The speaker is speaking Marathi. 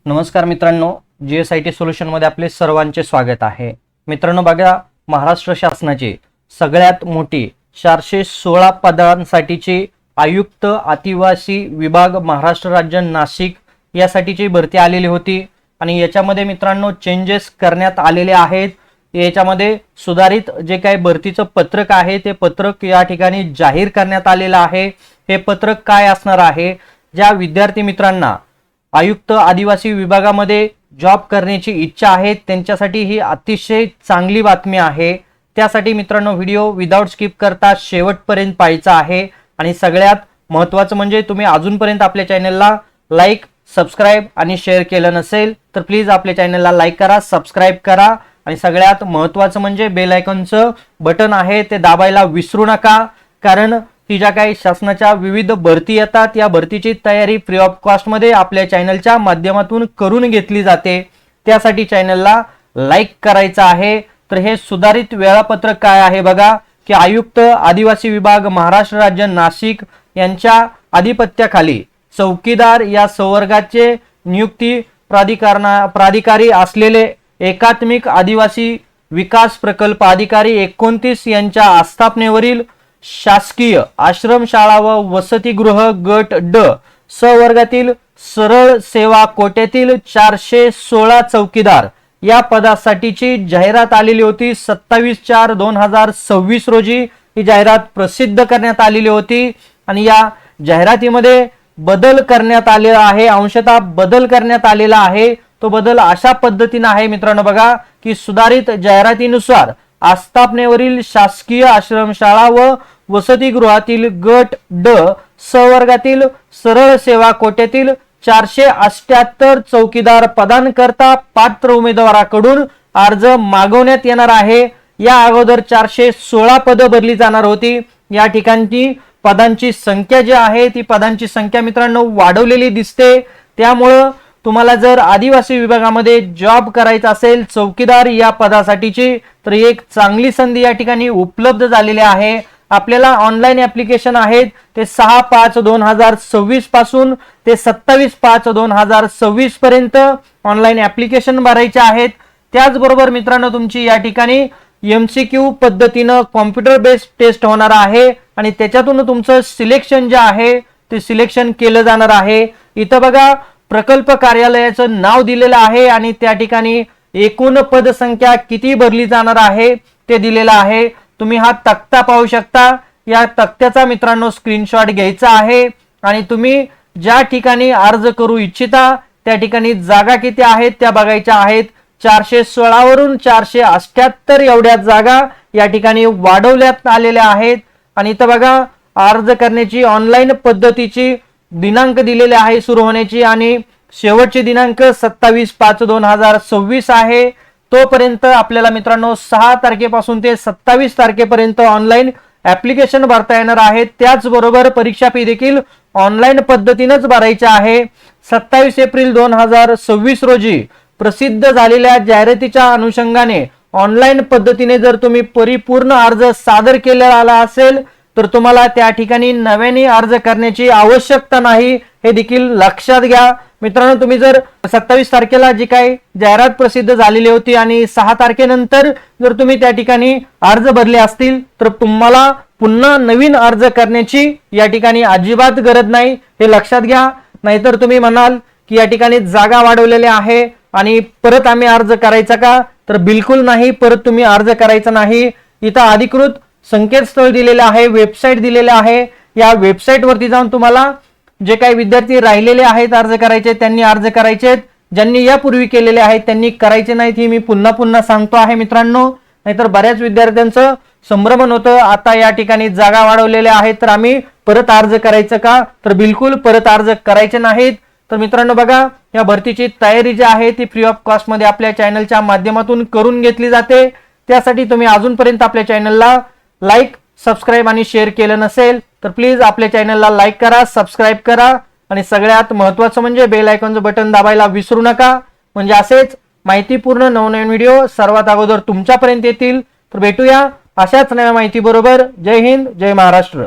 नमस्कार मित्रांनो, GSIT सोल्युशन मध्ये आपले सर्वांचे स्वागत आहे। मित्रांनो बघा, महाराष्ट्र शासनाची सगळ्यात मोठी 416 पदांसाठीची आयुक्त आदिवासी विभाग महाराष्ट्र राज्य नाशिक यासाठीची भरती आलेली होती आणि याच्यामध्ये मित्रांनो चेंजेस करण्यात आलेले आहेत। याच्यामध्ये सुधारित जे काही भरतीचं पत्रक आहे ते पत्रक या ठिकाणी जाहीर करण्यात आलेलं आहे। हे पत्रक काय असणार आहे? ज्या विद्यार्थी मित्रांना आयुक्त आदिवासी विभागामध्ये जॉब करण्याची इच्छा आहे त्यांच्यासाठी ही अतिशय चांगली बातमी आहे। त्यासाठी मित्रांनो व्हिडिओ विदाउट स्किप करता शेवटपर्यंत पाहायचा आहे आणि सगळ्यात महत्त्वाचं म्हणजे तुम्ही अजूनपर्यंत आपल्या चॅनलला लाईक, सबस्क्राइब आणि शेअर केलं नसेल तर प्लीज आपल्या चॅनलला लाईक करा, सबस्क्राइब करा आणि सगळ्यात महत्त्वाचं म्हणजे बेल आयकॉनचं बटन आहे ते दाबायला विसरू नका, कारण ही ज्या काही शासनाच्या विविध भरती येतात या भरतीची तयारी फ्री ऑफ कॉस्ट मध्ये आपल्या चॅनलच्या माध्यमातून करून घेतली जाते। त्यासाठी चॅनलला लाईक करायचं आहे। तर हे सुधारित वेळापत्रक काय आहे बघा की आयुक्त आदिवासी विभाग महाराष्ट्र राज्य नाशिक यांच्या अधिपत्याखाली चौकीदार या संवर्गाचे नियुक्ती प्राधिकारी असलेले एकात्मिक आदिवासी विकास प्रकल्प अधिकारी 29 यांच्या आस्थापनेवरील शासकीय आश्रमशाळा व वसतिगृह गट ड संवर्गातील सरळ सेवा कोट्यातील 416 चौकीदार या पदासाठीची जाहिरात आलेली होती। 27/4/2026 रोजी ही जाहिरात प्रसिद्ध करण्यात आलेली होती आणि या जाहिरातीमध्ये बदल करण्यात आलेला आहे, अंशतः बदल करण्यात आलेला आहे। तो बदल अशा पद्धतीने आहे मित्रांनो बघा की सुधारित जाहिरातीनुसार आस्थापनेवरील शासकीय आश्रमशाळा व वसतिगृहातील गट ड संवर्गातील सरळ सेवा कोट्यातील 478 चौकीदार पदांकरता पात्र उमेदवाराकडून अर्ज मागवण्यात येणार आहे। या अगोदर 416 पदं भरली जाणार होती। या ठिकाणी पदांची संख्या जी आहे ती पदांची संख्या मित्रांनो वाढवलेली दिसते। त्यामुळे तुम्हाला जर आदिवासी विभागामध्ये जॉब करायचा असेल चौकीदार या पदासाठीची तर एक चांगली संधी या ठिकाणी उपलब्ध झालेली आहे। आपल्याला ऑनलाइन ऍप्लिकेशन आहेत ते 6/5/2026 पासून ते 27/5/2026 पर्यंत ऑनलाइन ऍप्लिकेशन भरायचे आहेत। त्याचबरोबर मित्रांनो तुमची या ठिकाणी MCQ पद्धतीने कॉम्प्युटर बेस्ड टेस्ट होणार आहे आणि त्याच्यातून तुमचं सिलेक्शन जे आहे ते सिलेक्शन केलं जाणार आहे। इथं बघा प्रकल्प कार्यालयाचं नाव दिलेलं आहे आणि त्या ठिकाणी एकूण पदसंख्या किती भरली जाणार आहे ते दिलेलं आहे। तुम्ही हा तक्ता पाहू शकता। या तक्त्याचा मित्रांनो स्क्रीनशॉट घ्यायचा आहे आणि तुम्ही ज्या ठिकाणी अर्ज करू इच्छिता त्या ठिकाणी जागा किती आहेत त्या बघायच्या आहेत। 416 वरून 478 एवढ्या जागा या ठिकाणी वाढवण्यात आलेल्या आहेत आणि इथं बघा अर्ज करण्याची ऑनलाइन पद्धतीची दिनांक दिलेले आहे सुरू होण्याची आणि शेवटचे दिनांक 27/5/2026 आहे। तोपर्यंत आपल्याला मित्रांनो 6 तारखेपासून ते 27 तारखेपर्यंत ऑनलाइन ऍप्लिकेशन भरता येणार आहे। त्याचबरोबर परीक्षा फी देखील ऑनलाइन पद्धतीनेच भरायची आहे। 27 एप्रिल 2026 रोजी प्रसिद्ध झालेल्या जाहिरातीच्या अनुषंगाने ऑनलाइन पद्धतीने जर तुम्ही परिपूर्ण अर्ज सादर केलेला असेल तर तुम्हाला त्या ठिकाणी नव्याने अर्ज करण्याची आवश्यकता नाही, हे देखील लक्षात घ्या। मित्रांनो तुम्ही जर 27 तारखेला जी काही जाहिरात प्रसिद्ध झालेली होती आणि 6 तारखेनंतर जर तुम्ही त्या ठिकाणी अर्ज भरले असतील तर तुम्हाला पुन्हा नवीन अर्ज करण्याची या ठिकाणी अजिबात गरज नाही, हे लक्षात घ्या। नाहीतर तुम्ही म्हणाल की या ठिकाणी जागा वाढवलेली आहे आणि परत आम्ही अर्ज करायचा का? तर बिलकुल नाही, परत तुम्ही अर्ज करायचा नाही। इथं अधिकृत संकेतस्थळ दिलेले आहे, वेबसाईट दिलेले आहे। या वेबसाईट वरती जाऊन तुम्हाला जे काही विद्यार्थी राहिलेले आहेत अर्ज करायचे त्यांनी अर्ज करायचे, ज्यांनी यापूर्वी केलेले आहेत त्यांनी करायचे नाहीत, ही मी पुन्हा सांगतो आहे मित्रांनो। नाहीतर बऱ्याच विद्यार्थ्यांचं संभ्रमण होतं आता या ठिकाणी जागा वाढवलेल्या आहेत तर आम्ही परत अर्ज करायचं का? तर बिलकुल परत अर्ज करायचे नाहीत। तर मित्रांनो बघा या भरतीची तयारी जी आहे ती फ्री ऑफ कॉस्ट मध्ये आपल्या चॅनलच्या माध्यमातून करून घेतली जाते। त्यासाठी तुम्ही अजूनपर्यंत आपल्या चॅनलला लाईक, सबस्क्राइब आणि शेअर केलं नसेल तर प्लीज आपल्या चॅनलला लाईक करा, सबस्क्राइब करा आणि सगळ्यात महत्त्वाचं म्हणजे बेल आयकॉनचं बटन दाबायला विसरू नका, म्हणजे असेच माहितीपूर्ण नवनवीन व्हिडिओ सर्वात अगोदर तुमच्यापर्यंत येतील। तर भेटूया अशाच नव्या माहिती बरोबर। जय हिंद, जय महाराष्ट्र।